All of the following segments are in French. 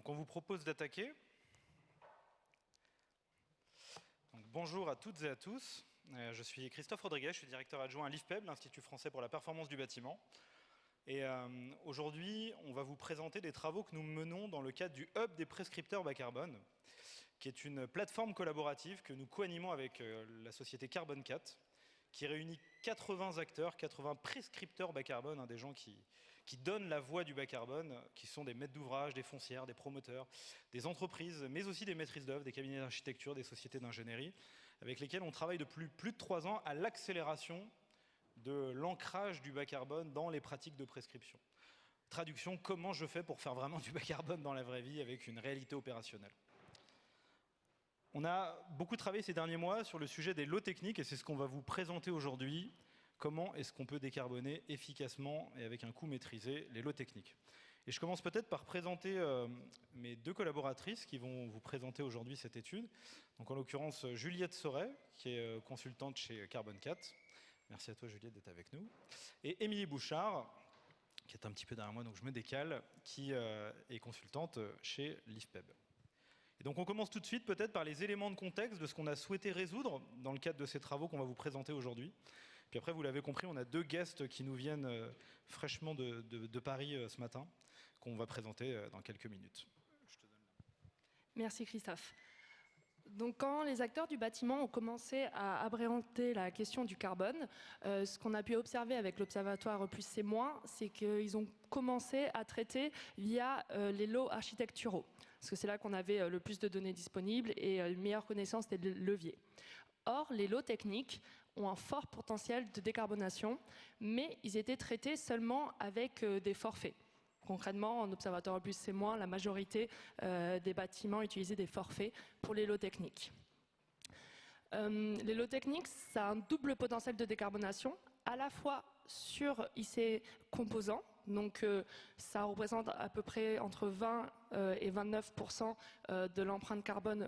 Donc on vous propose d'attaquer. Bonjour à toutes et à tous. Je suis Christophe Rodriguez, je suis directeur adjoint à l'IFPEB, l'Institut français pour la performance du bâtiment. Et aujourd'hui, on va vous présenter des travaux que nous menons dans le cadre du Hub des prescripteurs bas carbone, qui est une plateforme collaborative que nous co-animons avec la société Carbon 4, qui réunit 80 acteurs, 80 prescripteurs bas carbone, des gens qui donnent la voix du bas carbone, qui sont des maîtres d'ouvrage, des foncières, des promoteurs, des entreprises, mais aussi des maîtrises d'œuvre, des cabinets d'architecture, des sociétés d'ingénierie, avec lesquels on travaille depuis plus de 3 ans à l'accélération de l'ancrage du bas carbone dans les pratiques de prescription. Traduction, comment je fais pour faire vraiment du bas carbone dans la vraie vie avec une réalité opérationnelle. On a beaucoup travaillé ces derniers mois sur le sujet des lots techniques et c'est ce qu'on va vous présenter aujourd'hui. Comment est-ce qu'on peut décarboner efficacement et avec un coût maîtrisé les lots techniques. Et je commence peut-être par présenter mes 2 collaboratrices qui vont vous présenter aujourd'hui cette étude. Donc en l'occurrence Juliette Sauret, qui est consultante chez Carbon 4. Merci à toi Juliette d'être avec nous. Et Émilie Bouchard, qui est un petit peu derrière moi, donc je me décale, qui est consultante chez l'IFPEB. Et donc on commence tout de suite peut-être par les éléments de contexte de ce qu'on a souhaité résoudre dans le cadre de ces travaux qu'on va vous présenter aujourd'hui. Puis après, vous l'avez compris, on a 2 guests qui nous viennent fraîchement de Paris ce matin, qu'on va présenter dans quelques minutes. Je te donne la... Merci Christophe. Donc, quand les acteurs du bâtiment ont commencé à appréhender la question du carbone, ce qu'on a pu observer avec l'Observatoire E+C-, c'est qu'ils ont commencé à traiter via les lots architecturaux. Parce que c'est là qu'on avait le plus de données disponibles et une meilleure connaissance des leviers. Or, les lots techniques ont un fort potentiel de décarbonation, mais ils étaient traités seulement avec des forfaits. Concrètement, en Observatoire E+C-, la majorité des bâtiments utilisaient des forfaits pour les lots techniques. Les lots techniques, ça a un double potentiel de décarbonation, à la fois sur IC composants, donc ça représente à peu près entre 20 et 29% de l'empreinte carbone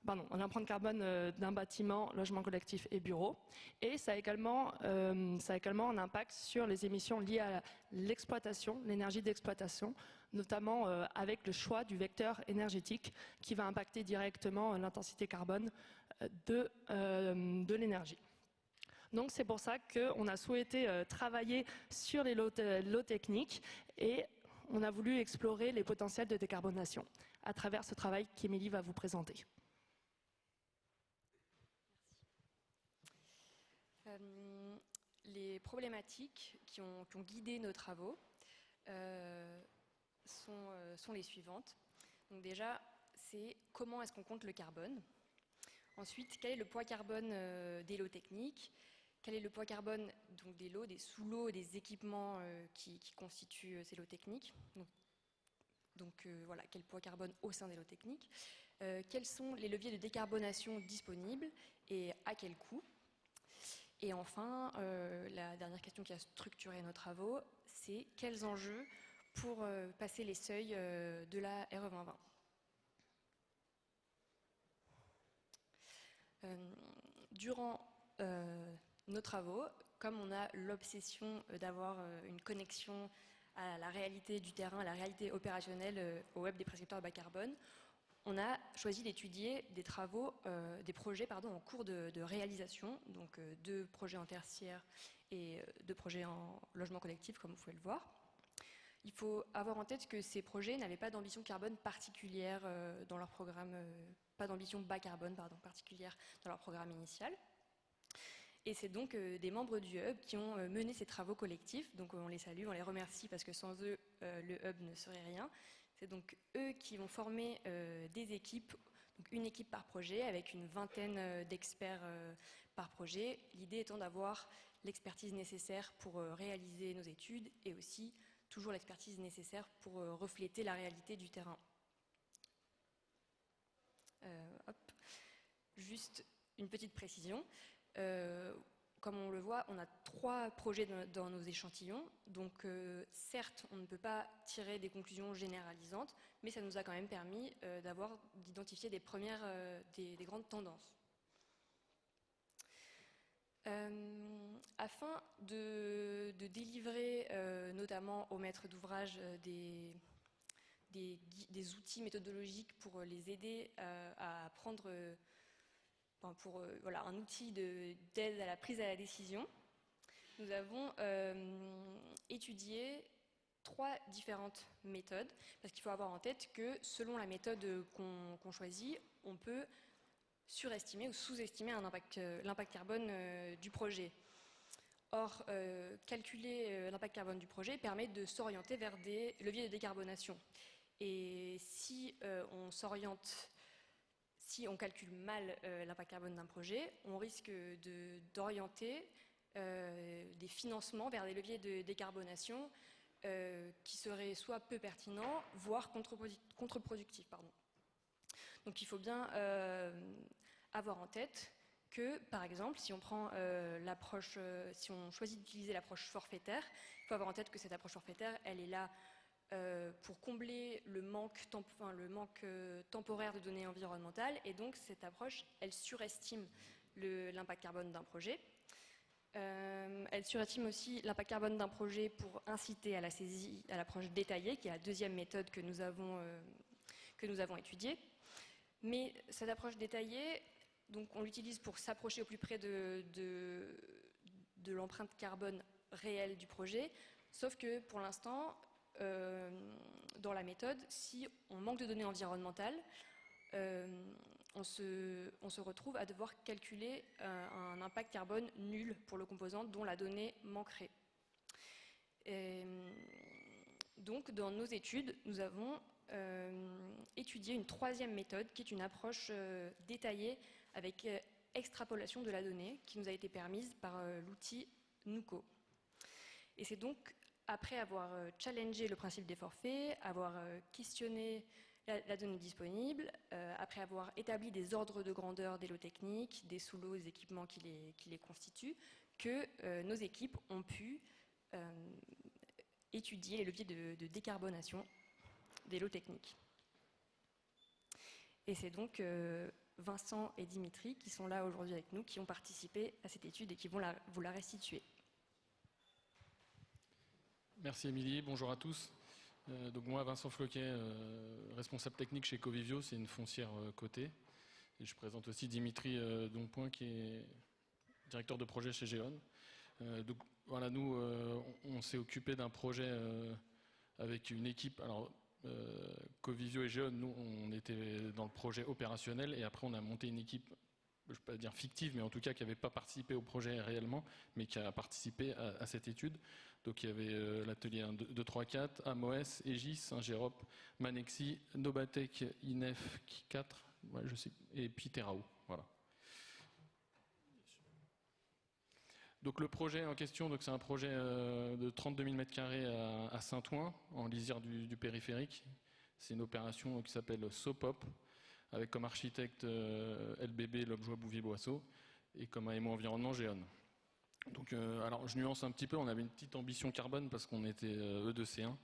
l'empreinte carbone d'un bâtiment, logement collectif et bureau. Et ça a également un impact sur les émissions liées à l'exploitation, l'énergie d'exploitation, notamment avec le choix du vecteur énergétique qui va impacter directement l'intensité carbone de l'énergie. Donc c'est pour ça qu'on a souhaité travailler sur les lots techniques et on a voulu explorer les potentiels de décarbonation à travers ce travail qu'Émilie va vous présenter. Les problématiques qui ont guidé nos travaux sont les suivantes. Donc déjà, c'est comment est-ce qu'on compte le carbone. Ensuite, quel est le poids carbone des lots techniques. Quel est le poids carbone donc, des lots, des sous-lots, des équipements qui constituent ces lots techniques. Donc voilà, quel poids carbone au sein des lots techniques. Quels sont les leviers de décarbonation disponibles et à quel coût. Et enfin, la dernière question qui a structuré nos travaux, c'est quels enjeux pour passer les seuils de la RE 2020. Durant nos travaux, comme on a l'obsession d'avoir une connexion à la réalité du terrain, à la réalité opérationnelle au web des prescripteurs bas carbone, on a choisi d'étudier des projets en cours de réalisation, donc 2 projets en tertiaire et 2 projets en logement collectif, comme vous pouvez le voir. Il faut avoir en tête que ces projets n'avaient pas d'ambition carbone particulière dans leur programme, pas d'ambition bas carbone particulière dans leur programme initial. Et c'est donc des membres du Hub qui ont mené ces travaux collectifs, donc on les salue, on les remercie parce que sans eux, le Hub ne serait rien. C'est donc eux qui vont former des équipes, donc une équipe par projet avec une vingtaine d'experts par projet. L'idée étant d'avoir l'expertise nécessaire pour réaliser nos études et aussi toujours l'expertise nécessaire pour refléter la réalité du terrain. Juste une petite précision. Comme on le voit, on a 3 projets dans nos échantillons. Donc, certes, on ne peut pas tirer des conclusions généralisantes, mais ça nous a quand même permis d'identifier des grandes tendances. Afin de délivrer notamment aux maîtres d'ouvrage des des outils méthodologiques pour les aider à prendre voilà, un outil d'aide à la prise à la décision. Nous avons étudié 3 différentes méthodes, parce qu'il faut avoir en tête que selon la méthode qu'on choisit, on peut surestimer ou sous-estimer l'impact carbone du projet. Or, calculer l'impact carbone du projet permet de s'orienter vers des leviers de décarbonation. Et si on calcule mal l'impact carbone d'un projet, on risque d'orienter des financements vers des leviers de décarbonation qui seraient soit peu pertinents, voire contre-productifs. Donc il faut bien avoir en tête que, par exemple, si on choisit d'utiliser l'approche forfaitaire, il faut avoir en tête que cette approche forfaitaire, elle est là pour combler le manque temporaire de données environnementales, et donc cette approche, elle surestime l'impact carbone d'un projet. Elle surestime aussi l'impact carbone d'un projet pour inciter à la saisie, à l'approche détaillée, qui est la deuxième méthode que nous avons étudiée. Mais cette approche détaillée, donc on l'utilise pour s'approcher au plus près de l'empreinte carbone réelle du projet, sauf que pour l'instant, dans la méthode, si on manque de données environnementales, on se retrouve à devoir calculer un impact carbone nul pour le composant dont la donnée manquerait. Donc dans nos études, nous avons étudié une 3e méthode qui est une approche détaillée avec extrapolation de la donnée qui nous a été permise par l'outil NUCO. Et c'est donc après avoir challengé le principe des forfaits, avoir questionné la donnée disponible, après avoir établi des ordres de grandeur des lots techniques, des sous-lots, des équipements qui les constituent, que nos équipes ont pu étudier les leviers de décarbonation des lots techniques. Et c'est donc Vincent et Dimitri qui sont là aujourd'hui avec nous, qui ont participé à cette étude et qui vont vous la restituer. Merci Émilie, bonjour à tous. Donc moi, Vincent Floquet, responsable technique chez Covivio, c'est une foncière cotée. Et je présente aussi Dimitri Dompoint, qui est directeur de projet chez Géon. Donc voilà, nous, on s'est occupé d'un projet avec une équipe. Alors, Covivio et Géon, nous, on était dans le projet opérationnel et après on a monté une équipe, je ne vais pas dire fictive, mais en tout cas qui n'avait pas participé au projet réellement, mais qui a participé à cette étude. Donc il y avait l'atelier 1, 2, 3, 4, AMOS, Aegis, Ingérop, Manexi, Nobatec, INEF 4, ouais, je sais, et puis Terao. Voilà. Donc le projet en question, donc c'est un projet de 32 000 m² à Saint-Ouen, en lisière du périphérique. C'est une opération qui s'appelle SOPOP, avec comme architecte LBB, Lobjoie, Bouvier-Boisseau, et comme AMO environnement, Géon. Donc, alors je nuance un petit peu, on avait une petite ambition carbone parce qu'on était E2C1.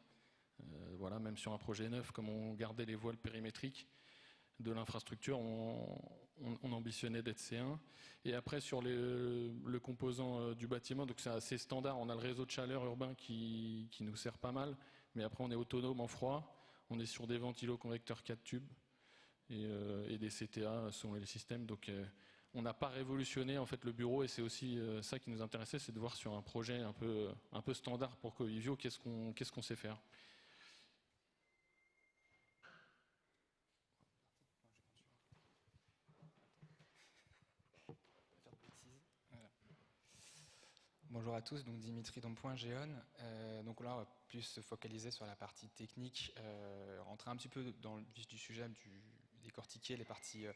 Voilà, même sur un projet neuf, comme on gardait les voiles périmétriques de l'infrastructure, on ambitionnait d'être C1. Et après, sur le composant du bâtiment, donc c'est assez standard, on a le réseau de chaleur urbain qui nous sert pas mal, mais après on est autonome en froid, on est sur des ventilos-convecteurs 4 tubes et des CTA selon les systèmes. Donc, on n'a pas révolutionné en fait le bureau et c'est aussi ça qui nous intéressait, c'est de voir sur un projet un peu standard pour Covivio qu'est-ce qu'on sait faire. Bonjour à tous, donc Dimitri Dompoint, Géon. Donc là, on va plus se focaliser sur la partie technique, rentrer un petit peu dans le vif du sujet, décortiquer les parties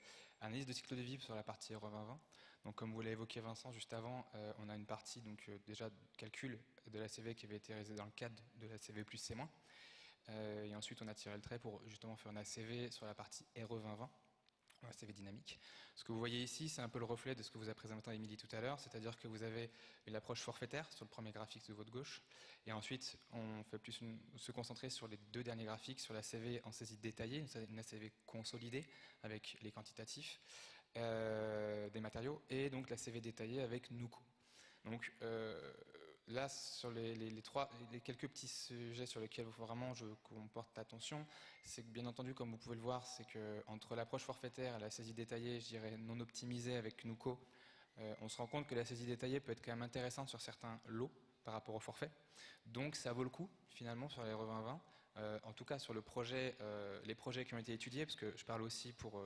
analyse de cycle de vie sur la partie RE 2020. Donc comme vous l'avez évoqué Vincent juste avant, on a une partie donc déjà calcul de la CV qui avait été réalisée dans le cadre de la CV plus C-. Et ensuite on a tiré le trait pour justement faire une ACV sur la partie RE 2020. ACV dynamique. Ce que vous voyez ici, c'est un peu le reflet de ce que vous a présenté Émilie tout à l'heure, c'est-à-dire que vous avez une approche forfaitaire sur le premier graphique de votre gauche, et ensuite on fait plus se concentrer sur les 2 derniers graphiques, sur la CV en saisie détaillée, une ACV consolidée avec les quantitatifs des matériaux, et donc la CV détaillée avec NUCO. Donc là, sur les quelques petits sujets sur lesquels il faut vraiment qu'on porte attention, c'est que bien entendu, comme vous pouvez le voir, c'est qu'entre l'approche forfaitaire et la saisie détaillée, je dirais non optimisée avec Nuco, on se rend compte que la saisie détaillée peut être quand même intéressante sur certains lots par rapport au forfait. Donc ça vaut le coup finalement sur les RE2020. En tout cas sur les projets qui ont été étudiés, parce que je parle aussi pour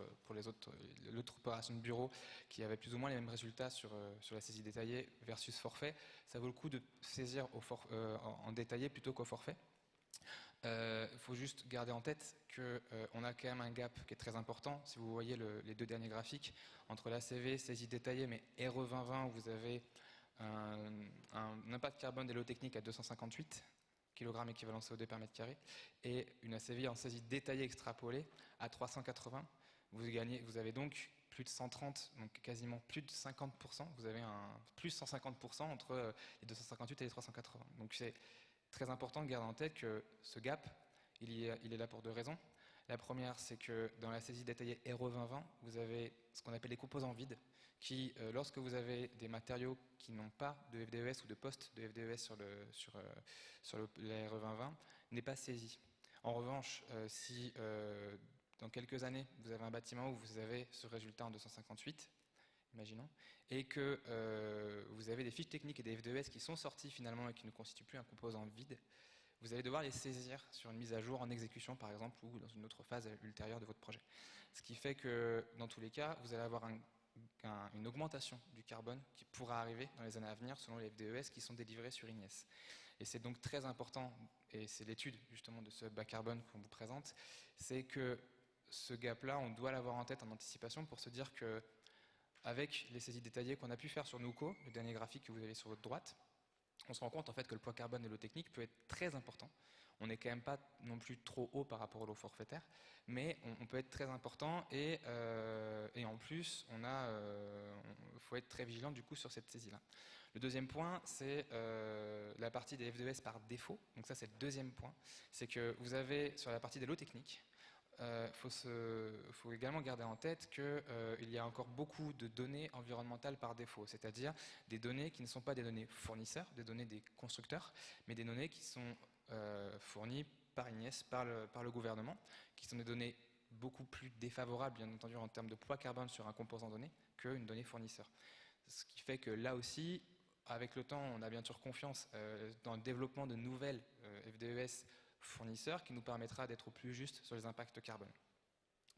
l'autre opération de bureau qui avait plus ou moins les mêmes résultats sur la saisie détaillée versus forfait, ça vaut le coup de saisir en détaillé plutôt qu'au forfait. Il faut juste garder en tête qu'on a quand même un gap qui est très important. Si vous voyez les deux derniers graphiques, entre l'ACV, saisie détaillée, mais RE2020 où vous avez un impact carbone des lots techniques à 258 kg équivalent CO2 par mètre carré, et une ACV en saisie détaillée extrapolée à 380. Vous avez donc plus de 130, donc quasiment plus de 50%. Vous avez un plus 150% entre les 258 et les 380. Donc c'est très important de garder en tête que ce gap, il est là pour deux raisons. La première, c'est que dans la saisie détaillée RE2020, vous avez ce qu'on appelle les composants vides, qui, lorsque vous avez des matériaux qui n'ont pas de FDES ou de poste de FDES sur la RE2020, n'est pas saisi. En revanche, si dans quelques années, vous avez un bâtiment où vous avez ce résultat en 258, imaginons, et que vous avez des fiches techniques et des FDES qui sont sortis finalement et qui ne constituent plus un composant vide, vous allez devoir les saisir sur une mise à jour en exécution par exemple ou dans une autre phase ultérieure de votre projet. Ce qui fait que dans tous les cas, vous allez avoir une augmentation du carbone qui pourra arriver dans les années à venir selon les FDES qui sont délivrés sur Ignes. Et c'est donc très important, et c'est l'étude justement de ce bas carbone qu'on vous présente, c'est que ce gap-là, on doit l'avoir en tête en anticipation pour se dire que avec les saisies détaillées qu'on a pu faire sur Nuco, le dernier graphique que vous avez sur votre droite, on se rend compte en fait que le poids carbone de l'eau technique peut être très important. On n'est quand même pas non plus trop haut par rapport au lot forfaitaire, mais on peut être très important et en plus, faut être très vigilant du coup sur cette saisie-là. Le deuxième point, c'est la partie des FDES par défaut. Donc ça, c'est le deuxième point. C'est que vous avez sur la partie des lots techniques, faut également garder en tête qu'il y a encore beaucoup de données environnementales par défaut, c'est-à-dire des données qui ne sont pas des données fournisseurs, des données des constructeurs, mais des données qui sont fournies par Ignes, par le gouvernement, qui sont des données beaucoup plus défavorables, bien entendu, en termes de poids carbone sur un composant donné, qu'une donnée fournisseur. Ce qui fait que là aussi, avec le temps, on a bien sûr confiance dans le développement de nouvelles FDES fournisseurs qui nous permettra d'être au plus juste sur les impacts carbone.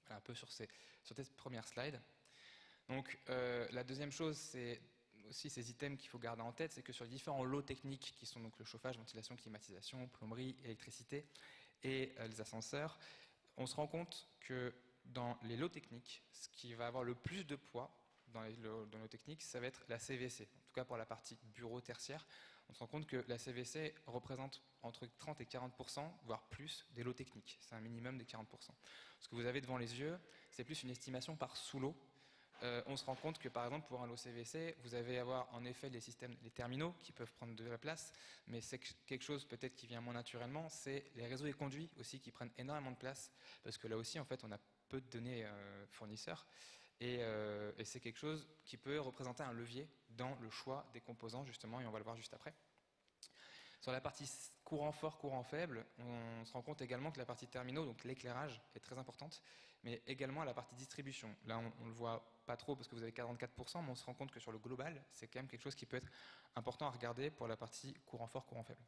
Voilà un peu sur cette première slide. Donc la deuxième chose, c'est aussi ces items qu'il faut garder en tête, c'est que sur les différents lots techniques qui sont donc le chauffage, ventilation, climatisation, plomberie, électricité et les ascenseurs, on se rend compte que dans les lots techniques, ce qui va avoir le plus de poids dans les lots techniques, ça va être la CVC, en tout cas pour la partie bureau tertiaire. On se rend compte que la CVC représente entre 30 et 40%, voire plus, des lots techniques. C'est un minimum de 40%. Ce que vous avez devant les yeux, c'est plus une estimation par sous-lot. On se rend compte que par exemple pour un lot CVC, vous allez avoir en effet les terminaux qui peuvent prendre de la place, mais c'est quelque chose peut-être qui vient moins naturellement, c'est les réseaux et conduits aussi qui prennent énormément de place, parce que là aussi en fait on a peu de données fournisseurs. Et c'est quelque chose qui peut représenter un levier dans le choix des composants justement, et on va le voir juste après. Sur la partie courant fort, courant faible, on se rend compte également que la partie terminaux, donc l'éclairage, est très importante, mais également la partie distribution. Là, on ne le voit pas trop parce que vous avez 44%, mais on se rend compte que sur le global, c'est quand même quelque chose qui peut être important à regarder pour la partie courant fort, courant faible.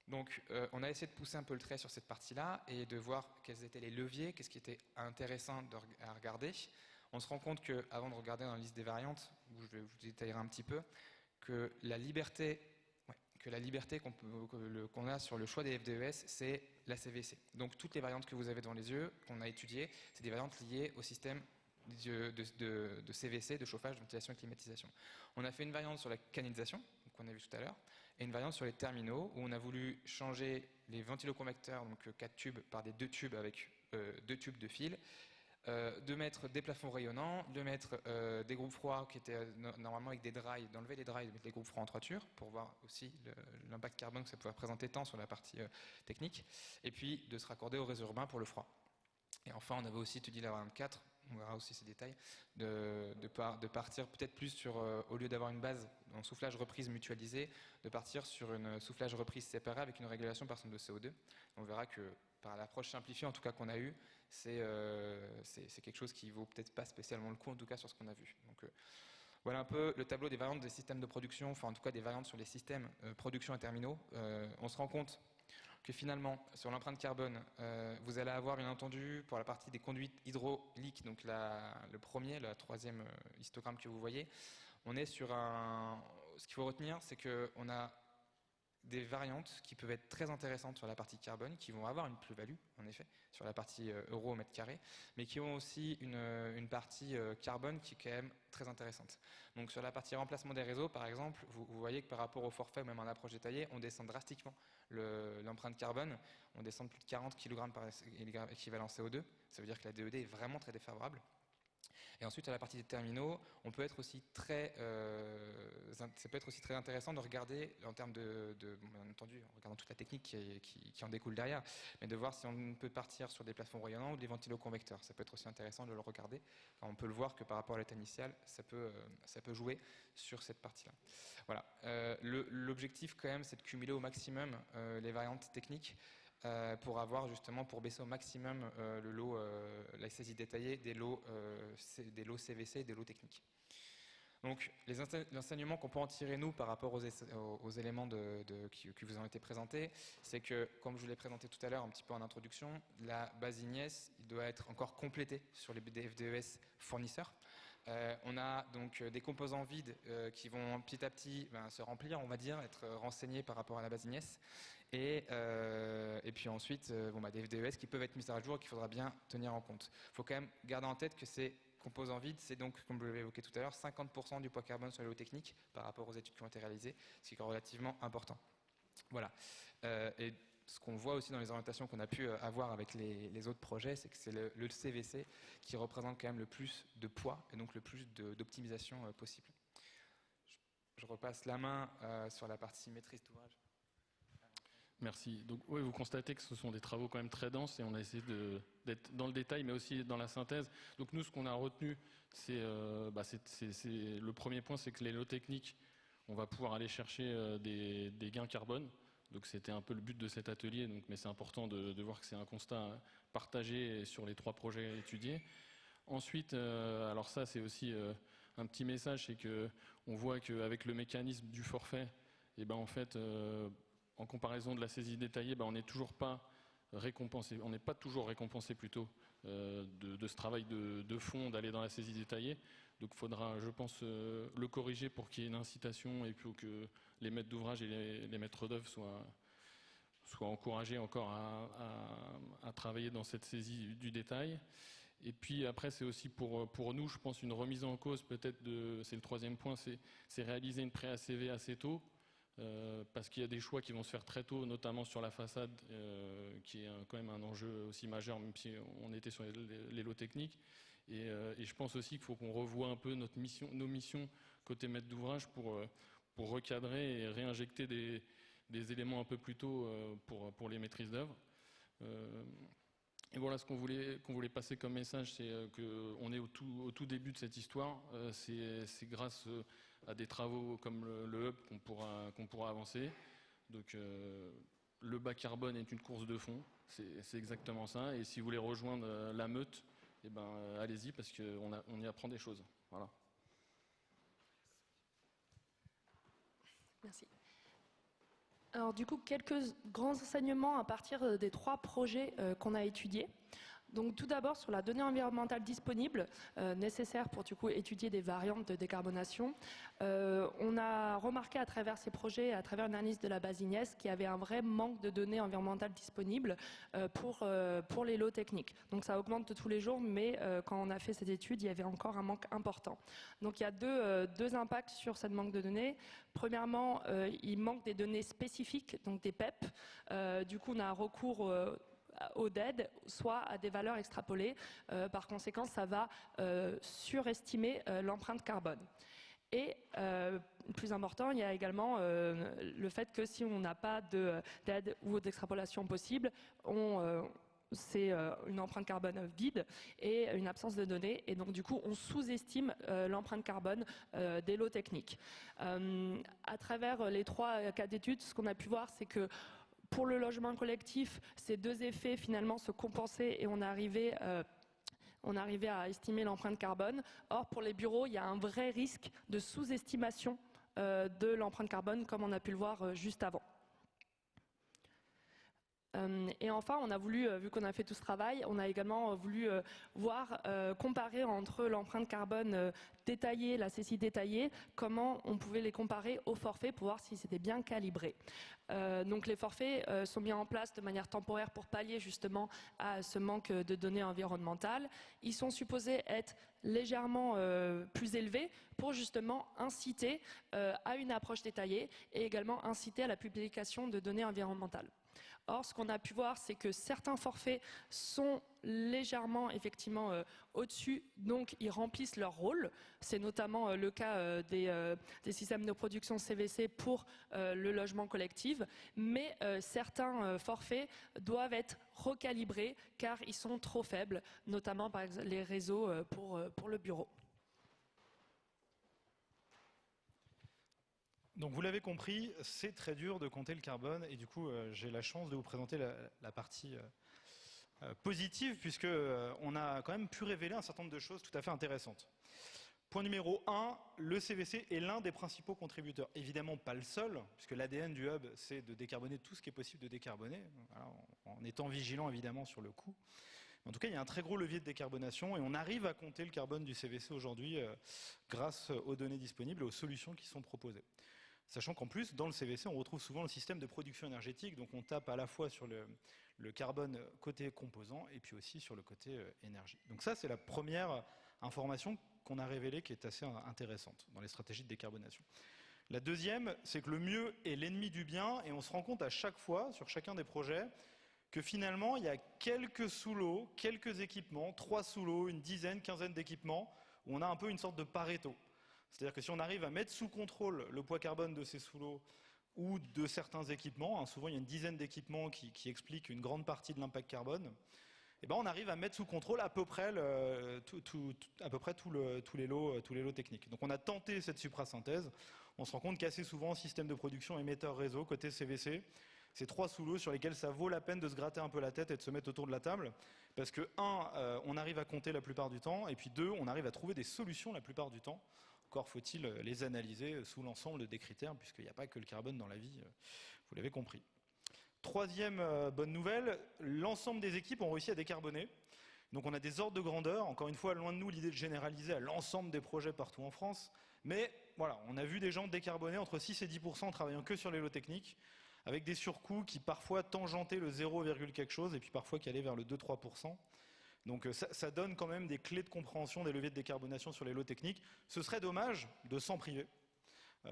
Donc, on a essayé de pousser un peu le trait sur cette partie-là et de voir quels étaient les leviers, qu'est-ce qui était intéressant à regarder. On se rend compte qu'avant de regarder dans la liste des variantes, où je vais vous détailler un petit peu, que la liberté qu'on a sur le choix des FDES, c'est la CVC. Donc toutes les variantes que vous avez devant les yeux, qu'on a étudiées, c'est des variantes liées au système de CVC, de chauffage, de ventilation et climatisation. On a fait une variante sur la canalisation, qu'on a vu tout à l'heure, et une variante sur les terminaux, où on a voulu changer les ventiloconvecteurs, donc 4 tubes, par des 2 tubes avec 2 tubes de fil, de mettre des plafonds rayonnants, de mettre des groupes froids qui étaient normalement avec des dry, d'enlever les dry et de mettre les groupes froids en toiture pour voir aussi l'impact carbone que ça pouvait représenter tant sur la partie technique, et puis de se raccorder au réseau urbain pour le froid. Et enfin, on avait aussi étudié la variante 4, on verra aussi ces détails, de partir peut-être plus sur, au lieu d'avoir une base en soufflage reprise mutualisée, de partir sur une soufflage reprise séparée avec une régulation par sonde de CO2. On verra que par l'approche simplifiée en tout cas qu'on a eue, c'est quelque chose qui vaut peut-être pas spécialement le coup en tout cas sur ce qu'on a vu. Donc, voilà un peu le tableau des variantes des systèmes de production, enfin en tout cas des variantes sur les systèmes production et terminaux. On se rend compte que finalement, sur l'empreinte carbone, vous allez avoir bien entendu pour la partie des conduites hydrauliques, donc le troisième histogramme que vous voyez, on est sur ce qu'il faut retenir, c'est qu'on a des variantes qui peuvent être très intéressantes sur la partie carbone, qui vont avoir une plus-value, en effet, sur la partie euro au mètre carré, mais qui ont aussi une partie carbone qui est quand même très intéressante. Donc sur la partie remplacement des réseaux, par exemple, vous voyez que par rapport au forfait ou même en approche détaillée, on descend drastiquement l'empreinte carbone, on descend de plus de 40 kg par équivalent CO2, ça veut dire que la DED est vraiment très défavorable. Et ensuite, à la partie des terminaux, ça peut être aussi très intéressant de regarder en termes bien entendu, en regardant toute la technique qui en découle derrière, mais de voir si on peut partir sur des plafonds rayonnants ou des ventiloconvecteurs. Ça peut être aussi intéressant de le regarder. On peut le voir que par rapport à l'état initial, ça peut jouer sur cette partie-là. Voilà. L'objectif quand même, c'est de cumuler au maximum les variantes techniques. Pour baisser au maximum le lot, la saisie détaillée des lots CVC et des lots techniques. Donc l'enseignement qu'on peut en tirer nous par rapport aux éléments qui vous ont été présentés, c'est que, comme je vous l'ai présenté tout à l'heure un petit peu en introduction, la base IGNIS doit être encore complétée sur les FDES fournisseurs. On a donc des composants vides qui vont petit à petit se remplir, on va dire, être renseignés par rapport à la base IGNIS. Et puis ensuite, des FDES qui peuvent être mis à jour et qu'il faudra bien tenir en compte. Il faut quand même garder en tête que ces composants vides, c'est donc, comme je l'avais évoqué tout à l'heure, 50% du poids carbone sur les lots techniques par rapport aux études qui ont été réalisées, ce qui est relativement important. Voilà. Et ce qu'on voit aussi dans les orientations qu'on a pu avoir avec les autres projets, c'est que c'est le CVC qui représente quand même le plus de poids et donc le plus d'optimisation possible. Je repasse la main sur la partie maîtrise d'ouvrage. Merci. Donc oui, vous constatez que ce sont des travaux quand même très denses et on a essayé d'être dans le détail mais aussi dans la synthèse. Donc nous, ce qu'on a retenu, c'est le premier point, c'est que les lots techniques, on va pouvoir aller chercher des gains carbone. Donc c'était un peu le but de cet atelier, mais c'est important de voir que c'est un constat partagé sur les 3 projets étudiés. Ensuite, alors ça c'est aussi un petit message, c'est qu'on voit qu'avec le mécanisme du forfait, en fait, en comparaison de la saisie détaillée, on n'est toujours pas récompensé, on n'est pas toujours récompensé plutôt de ce travail de fond, d'aller dans la saisie détaillée. Donc il faudra, je pense, le corriger pour qu'il y ait une incitation et pour que les maîtres d'ouvrage et les maîtres d'œuvre soient encouragés encore à travailler dans cette saisie du détail. Et puis après, c'est aussi pour nous, je pense, une remise en cause peut-être c'est le 3e point, c'est réaliser une pré-ACV assez tôt. Parce qu'il y a des choix qui vont se faire très tôt, notamment sur la façade, qui est quand même un enjeu aussi majeur, même si on était sur les lots techniques. Et je pense aussi qu'il faut qu'on revoie un peu nos missions côté maître d'ouvrage pour recadrer et réinjecter des éléments un peu plus tôt pour les maîtrises d'œuvre. Et voilà ce qu'on voulait passer comme message, c'est qu'on est au tout début de cette histoire. C'est grâce à des travaux comme le hub qu'on pourra avancer. Donc le bas carbone est une course de fond, c'est exactement ça. Et si vous voulez rejoindre la meute, allez-y parce qu'on y apprend des choses. Voilà. Merci. Alors du coup, quelques grands enseignements à partir des 3 projets qu'on a étudiés. Donc tout d'abord sur la donnée environnementale disponible nécessaire pour du coup étudier des variantes de décarbonation. On a remarqué à travers ces projets, à travers une analyse de la base IGNIS, qu'il y avait un vrai manque de données environnementales disponibles pour les lots techniques. Donc ça augmente de tous les jours, mais quand on a fait cette étude, il y avait encore un manque important. Donc il y a deux impacts sur cette manque de données. Premièrement, il manque des données spécifiques, donc des PEP. Du coup, on a un recours au DED, soit à des valeurs extrapolées. Par conséquent, ça va surestimer l'empreinte carbone. Et plus important, il y a également le fait que si on n'a pas d'aide ou d'extrapolation possible, on c'est une empreinte carbone vide et une absence de données. Et donc, du coup, on sous-estime l'empreinte carbone des lots techniques. À travers les 3 cas d'études, ce qu'on a pu voir, c'est que pour le logement collectif, ces 2 effets finalement se compensaient et on arrivait à estimer l'empreinte carbone. Or, pour les bureaux, il y a un vrai risque de sous-estimation de l'empreinte carbone, comme on a pu le voir juste avant. Et enfin, on a voulu, vu qu'on a fait tout ce travail, on a également voulu comparer entre l'empreinte carbone détaillée, la CCI détaillée, comment on pouvait les comparer au forfait pour voir si c'était bien calibré. Donc les forfaits sont mis en place de manière temporaire pour pallier justement à ce manque de données environnementales. Ils sont supposés être légèrement plus élevés pour justement inciter à une approche détaillée et également inciter à la publication de données environnementales. Or, ce qu'on a pu voir, c'est que certains forfaits sont légèrement, effectivement, au-dessus, donc ils remplissent leur rôle. C'est notamment le cas des systèmes de production CVC pour le logement collectif, mais certains forfaits doivent être recalibrés car ils sont trop faibles, notamment par exemple les réseaux pour le bureau. Donc vous l'avez compris, c'est très dur de compter le carbone et du coup j'ai la chance de vous présenter la partie positive puisque on a quand même pu révéler un certain nombre de choses tout à fait intéressantes. Point numéro 1, le CVC est l'un des principaux contributeurs. Évidemment pas le seul, puisque l'ADN du hub c'est de décarboner tout ce qui est possible de décarboner, voilà, en étant vigilant évidemment sur le coût. En tout cas, il y a un très gros levier de décarbonation et on arrive à compter le carbone du CVC aujourd'hui grâce aux données disponibles et aux solutions qui sont proposées. Sachant qu'en plus, dans le CVC, on retrouve souvent le système de production énergétique, donc on tape à la fois sur le carbone côté composant et puis aussi sur le côté énergie. Donc ça, c'est la première information qu'on a révélée qui est assez intéressante dans les stratégies de décarbonation. La deuxième, c'est que le mieux est l'ennemi du bien et on se rend compte à chaque fois, sur chacun des projets, que finalement, il y a quelques sous-lots, quelques équipements, 3 sous-lots, une dizaine, quinzaine d'équipements, où on a un peu une sorte de Pareto. C'est-à-dire que si on arrive à mettre sous contrôle le poids carbone de ces sous-lots ou de certains équipements, souvent il y a une dizaine d'équipements qui expliquent une grande partie de l'impact carbone, et ben on arrive à mettre sous contrôle à peu près tous les lots techniques. Donc on a tenté cette suprasynthèse, on se rend compte qu'assez souvent, système de production émetteur réseau, côté CVC, c'est 3 sous-lots sur lesquels ça vaut la peine de se gratter un peu la tête et de se mettre autour de la table, parce que 1, on arrive à compter la plupart du temps, et puis 2, on arrive à trouver des solutions la plupart du temps. Encore faut-il les analyser sous l'ensemble des critères, puisqu'il n'y a pas que le carbone dans la vie, vous l'avez compris. Troisième bonne nouvelle, l'ensemble des équipes ont réussi à décarboner. Donc on a des ordres de grandeur, encore une fois, loin de nous l'idée de généraliser à l'ensemble des projets partout en France, mais voilà, on a vu des gens décarboner entre 6 et 10% en travaillant que sur les lots techniques, avec des surcoûts qui parfois tangentaient le 0, quelque chose, et puis parfois qui allaient vers le 2-3%. Donc ça donne quand même des clés de compréhension des leviers de décarbonation sur les lots techniques. Ce serait dommage de s'en priver.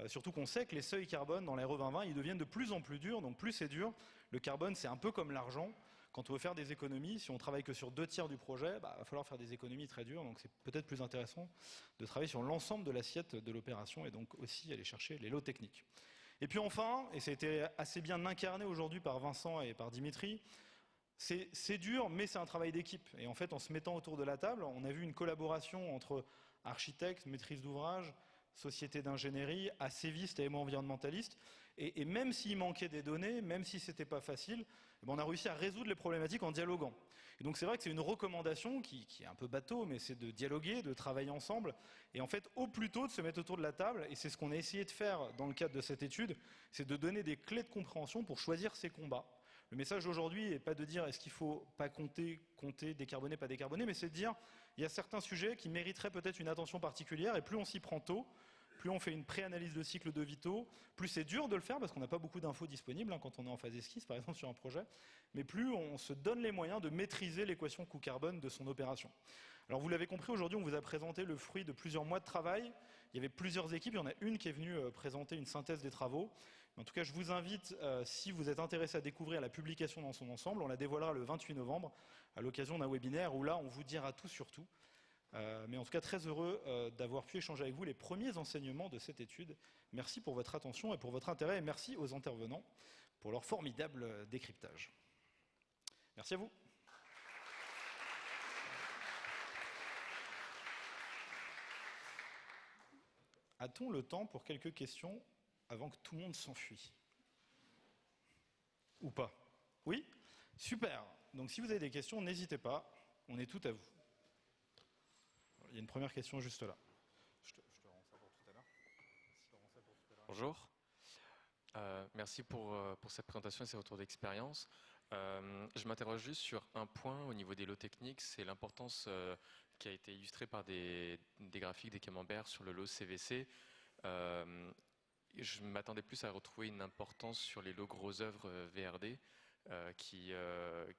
Surtout qu'on sait que les seuils carbone dans la RE 2020, ils deviennent de plus en plus durs. Donc plus c'est dur, le carbone c'est un peu comme l'argent. Quand on veut faire des économies, si on travaille que sur 2/3 du projet, il va falloir faire des économies très dures. Donc c'est peut-être plus intéressant de travailler sur l'ensemble de l'assiette de l'opération et donc aussi aller chercher les lots techniques. Et puis enfin, et ça a été assez bien incarné aujourd'hui par Vincent et par Dimitri, c'est dur, mais c'est un travail d'équipe. Et en fait, en se mettant autour de la table, on a vu une collaboration entre architectes, maîtrise d'ouvrage, société d'ingénierie, ACVistes et environnementalistes. Et même s'il manquait des données, même si c'était pas facile, on a réussi à résoudre les problématiques en dialoguant. Et donc c'est vrai que c'est une recommandation qui est un peu bateau, mais c'est de dialoguer, de travailler ensemble. Et en fait, au plus tôt, de se mettre autour de la table, et c'est ce qu'on a essayé de faire dans le cadre de cette étude, c'est de donner des clés de compréhension pour choisir ses combats. Le message aujourd'hui n'est pas de dire est-ce qu'il faut pas compter, décarboner, pas décarboner, mais c'est de dire il y a certains sujets qui mériteraient peut-être une attention particulière et plus on s'y prend tôt, plus on fait une pré-analyse de cycle de vie tôt, plus c'est dur de le faire parce qu'on n'a pas beaucoup d'infos disponibles quand on est en phase esquisse par exemple sur un projet, mais plus on se donne les moyens de maîtriser l'équation coût-carbone de son opération. Alors vous l'avez compris, aujourd'hui on vous a présenté le fruit de plusieurs mois de travail. Il y avait plusieurs équipes, il y en a une qui est venue présenter une synthèse des travaux. En tout cas, je vous invite, si vous êtes intéressé à découvrir la publication dans son ensemble, on la dévoilera le 28 novembre à l'occasion d'un webinaire où là, on vous dira tout sur tout. Mais en tout cas, très heureux d'avoir pu échanger avec vous les premiers enseignements de cette étude. Merci pour votre attention et pour votre intérêt et merci aux intervenants pour leur formidable décryptage. Merci à vous. A-t-on le temps pour quelques questions avant que tout le monde s'enfuit? Ou pas? Oui? Super. Donc si vous avez des questions, n'hésitez pas, on est tout à vous. Il y a une première question juste là. Je te rends ça pour tout à l'heure. Bonjour. Merci pour cette présentation et ces retours d'expérience. Je m'interroge juste sur un point au niveau des lots techniques, c'est l'importance qui a été illustrée par des graphiques des camemberts sur le lot CVC. Je m'attendais plus à retrouver une importance sur les lots gros œuvres VRD, qui,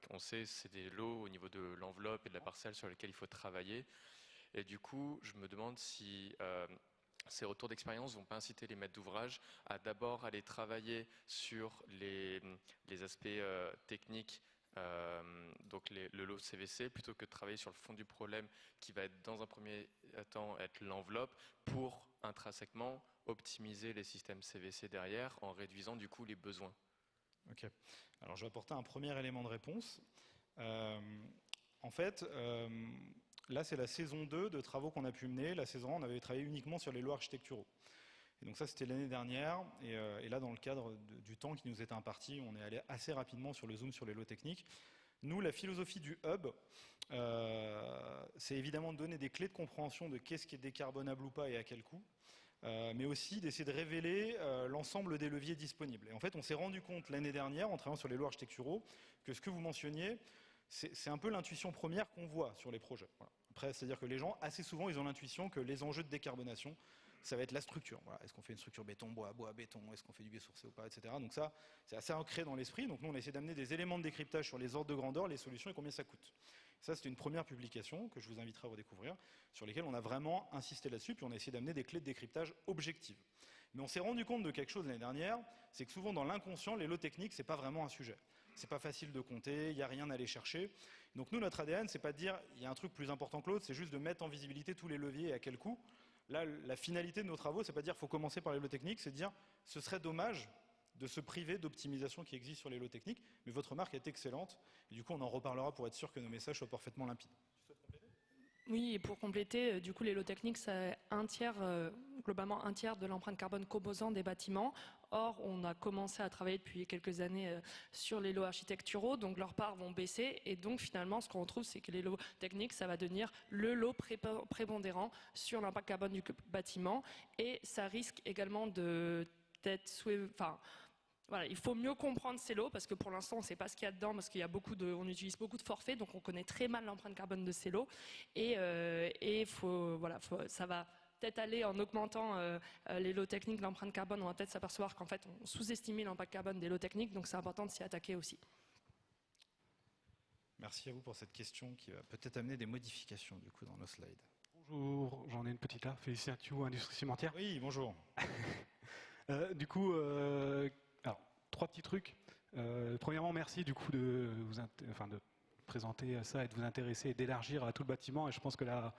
on sait, c'est des lots au niveau de l'enveloppe et de la parcelle sur lesquels il faut travailler. Et du coup, je me demande si ces retours d'expérience ne vont pas inciter les maîtres d'ouvrage à d'abord aller travailler sur les aspects techniques, donc le lot CVC, plutôt que de travailler sur le fond du problème qui va être dans un premier temps être l'enveloppe, pour intrinsèquement optimiser les systèmes CVC derrière en réduisant du coup les besoins. Ok. Alors je vais apporter un premier élément de réponse. En fait, là c'est la saison 2 de travaux qu'on a pu mener. La saison 1, on avait travaillé uniquement sur les lots architecturaux. Et donc ça c'était l'année dernière. Et là dans le cadre du temps qui nous était imparti, on est allé assez rapidement sur le zoom sur les lots techniques. Nous, la philosophie du hub, c'est évidemment de donner des clés de compréhension de qu'est-ce qui est décarbonable ou pas et à quel coût. Mais aussi d'essayer de révéler l'ensemble des leviers disponibles. Et en fait, on s'est rendu compte l'année dernière, en travaillant sur les lots architecturaux, que ce que vous mentionniez, c'est un peu l'intuition première qu'on voit sur les projets. Voilà. Après, c'est-à-dire que les gens, assez souvent, ils ont l'intuition que les enjeux de décarbonation, ça va être la structure. Voilà. Est-ce qu'on fait une structure béton, bois, béton? Est-ce qu'on fait du biosourcé ou pas, etc. Donc ça, c'est assez ancré dans l'esprit. Donc nous, on a essayé d'amener des éléments de décryptage sur les ordres de grandeur, les solutions et combien ça coûte. Ça, c'était une première publication que je vous inviterai à redécouvrir, sur lesquelles on a vraiment insisté là-dessus, puis on a essayé d'amener des clés de décryptage objectives. Mais on s'est rendu compte de quelque chose l'année dernière, c'est que souvent dans l'inconscient, les lots techniques, c'est pas vraiment un sujet. C'est pas facile de compter, il n'y a rien à aller chercher. Donc nous, notre ADN, c'est pas de dire il y a un truc plus important que l'autre, c'est juste de mettre en visibilité tous les leviers et à quel coût. Là, la finalité de nos travaux, c'est pas de dire qu'il faut commencer par les lots techniques, c'est de dire ce serait dommage de se priver d'optimisation qui existe sur les lots techniques, mais votre remarque est excellente, et du coup on en reparlera pour être sûr que nos messages soient parfaitement limpides. Oui, et pour compléter, du coup, les lots techniques, c'est globalement un tiers de l'empreinte carbone composant des bâtiments. Or, on a commencé à travailler depuis quelques années sur les lots architecturaux, donc leurs parts vont baisser. Et donc, finalement, ce qu'on retrouve, c'est que les lots techniques, ça va devenir le lot prépondérant sur l'impact carbone du bâtiment. Et ça risque également voilà, il faut mieux comprendre ces lots parce que pour l'instant on ne sait pas ce qu'il y a dedans parce on utilise beaucoup de forfaits, donc on connaît très mal l'empreinte carbone de ces lots et ça va peut-être aller en augmentant les lots techniques, l'empreinte carbone, on va peut-être s'apercevoir qu'en fait on sous-estimait l'impact carbone des lots techniques, donc c'est important de s'y attaquer aussi. Merci à vous pour cette question qui va peut-être amener des modifications du coup dans nos slides. Bonjour, j'en ai une petite là, Félicien Thiou, Industrie Cimentière. Oui, bonjour. Du coup, alors, 3 petits trucs. Premièrement, merci du coup de présenter ça et de vous intéresser et d'élargir à tout le bâtiment. Et je pense que la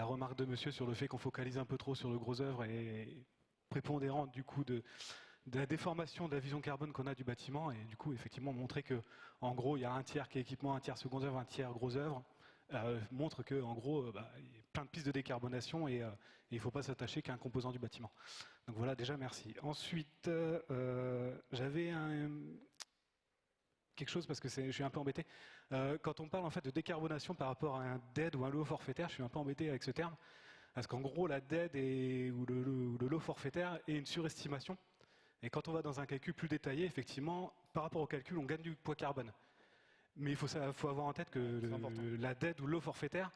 remarque de monsieur sur le fait qu'on focalise un peu trop sur le gros œuvre est prépondérante du coup de la déformation de la vision carbone qu'on a du bâtiment. Et du coup, effectivement, montrer que en gros, il y a un tiers qui est équipement, un tiers second œuvre, un tiers gros œuvre. Montre que en gros, il y a plein de pistes de décarbonation et il ne faut pas s'attacher qu'à un composant du bâtiment. Donc voilà, déjà merci. Ensuite, j'avais quelque chose parce que je suis un peu embêté. Quand on parle en fait de décarbonation par rapport à un DED ou un lot forfaitaire, je suis un peu embêté avec ce terme parce qu'en gros, la DED ou le lot forfaitaire est une surestimation. Et quand on va dans un calcul plus détaillé, effectivement, par rapport au calcul, on gagne du poids carbone. Mais il faut avoir en tête que la DED ou le lot forfaitaire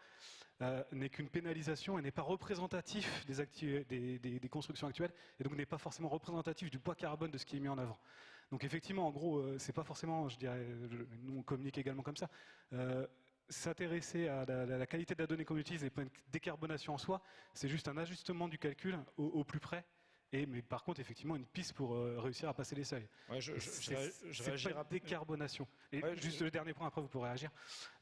n'est qu'une pénalisation et n'est pas représentatif des constructions actuelles et donc n'est pas forcément représentatif du poids carbone de ce qui est mis en œuvre. Donc effectivement, en gros, c'est pas forcément, je dirais, nous on communique également comme ça, s'intéresser à la qualité de la donnée qu'on utilise et pas une décarbonation en soi, c'est juste un ajustement du calcul au plus près. Mais par contre, effectivement, une piste pour réussir à passer les seuils. Ouais, c'est pas décarbonation. Et juste le dernier point, après vous pourrez réagir.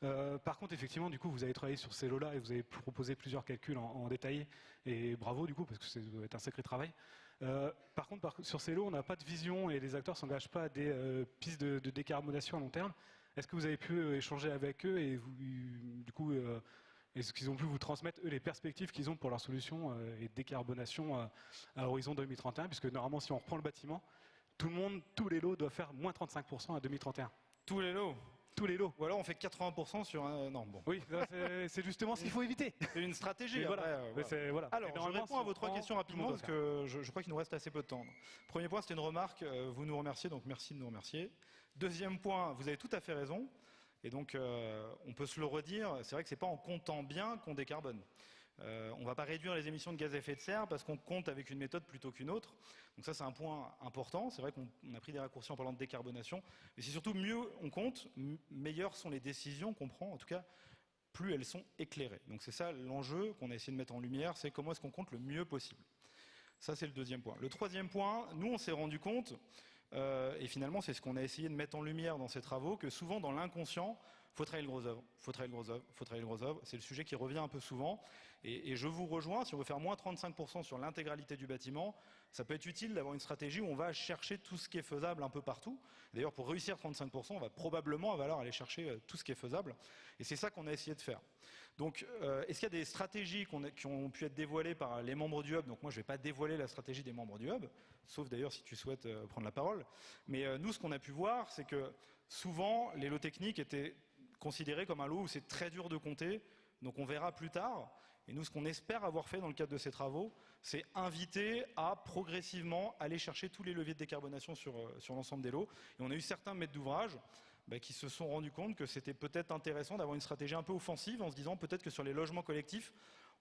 Par contre, effectivement, du coup, vous avez travaillé sur ces lots-là et vous avez proposé plusieurs calculs en détaillé. Et bravo, du coup, parce que ça doit être un sacré travail. Par contre, sur ces lots, on n'a pas de vision et les acteurs ne s'engagent pas à des pistes de décarbonation à long terme. Est-ce que vous avez pu échanger avec eux et du coup, Est-ce qu'ils ont pu vous transmettre, eux, les perspectives qu'ils ont pour leur solution et décarbonation à horizon 2031? Puisque normalement, si on reprend le bâtiment, tout le monde, tous les lots doivent faire moins 35% à 2031. Tous les lots. Tous les lots. Ou alors on fait 80% sur un... Non, bon. Oui, c'est justement ce qu'il faut éviter. C'est une stratégie. Et Après, voilà. Voilà. Alors, Et je normalement, réponds à si vos on 3 prend, questions tout le monde rapidement doit parce que je crois qu'il nous reste assez peu de temps. Premier point, c'était une remarque. Vous nous remerciez, donc merci de nous remercier. Deuxième point, vous avez tout à fait raison. Et donc, on peut se le redire, c'est vrai que ce n'est pas en comptant bien qu'on décarbone. On ne va pas réduire les émissions de gaz à effet de serre parce qu'on compte avec une méthode plutôt qu'une autre. Donc ça, c'est un point important. C'est vrai qu'on a pris des raccourcis en parlant de décarbonation. Mais c'est surtout mieux on compte, meilleures sont les décisions qu'on prend. En tout cas, plus elles sont éclairées. Donc c'est ça l'enjeu qu'on a essayé de mettre en lumière, c'est comment est-ce qu'on compte le mieux possible. Ça, c'est le deuxième point. Le troisième point, nous, on s'est rendu compte, et finalement, c'est ce qu'on a essayé de mettre en lumière dans ces travaux, que souvent, dans l'inconscient, il faut travailler le gros œuvre, faut travailler le gros œuvre, faut travailler le gros œuvre. C'est le sujet qui revient un peu souvent. Et je vous rejoins, si on veut faire moins 35% sur l'intégralité du bâtiment, ça peut être utile d'avoir une stratégie où on va chercher tout ce qui est faisable un peu partout. D'ailleurs, pour réussir 35%, on va probablement aller chercher tout ce qui est faisable. Et c'est ça qu'on a essayé de faire. Donc, est-ce qu'il y a des stratégies qui ont pu être dévoilées par les membres du Hub? Donc moi, je ne vais pas dévoiler la stratégie des membres du Hub, sauf d'ailleurs si tu souhaites prendre la parole. Mais nous, ce qu'on a pu voir, c'est que souvent, les lots techniques étaient considérés comme un lot où c'est très dur de compter, donc on verra plus tard. Et nous, ce qu'on espère avoir fait dans le cadre de ces travaux, c'est inviter à progressivement aller chercher tous les leviers de décarbonation sur l'ensemble des lots. Et on a eu certains maîtres d'ouvrage qui se sont rendus compte que c'était peut-être intéressant d'avoir une stratégie un peu offensive en se disant peut-être que sur les logements collectifs,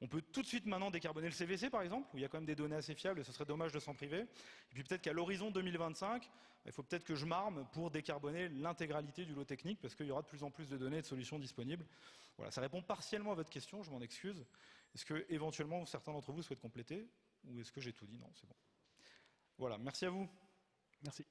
on peut tout de suite maintenant décarboner le CVC par exemple, où il y a quand même des données assez fiables et ce serait dommage de s'en priver. Et puis peut-être qu'à l'horizon 2025, il faut peut-être que je m'arme pour décarboner l'intégralité du lot technique parce qu'il y aura de plus en plus de données et de solutions disponibles. Voilà, ça répond partiellement à votre question, je m'en excuse. Est-ce que éventuellement certains d'entre vous souhaitent compléter ou est-ce que j'ai tout dit? Non, c'est bon. Voilà, merci à vous. Merci.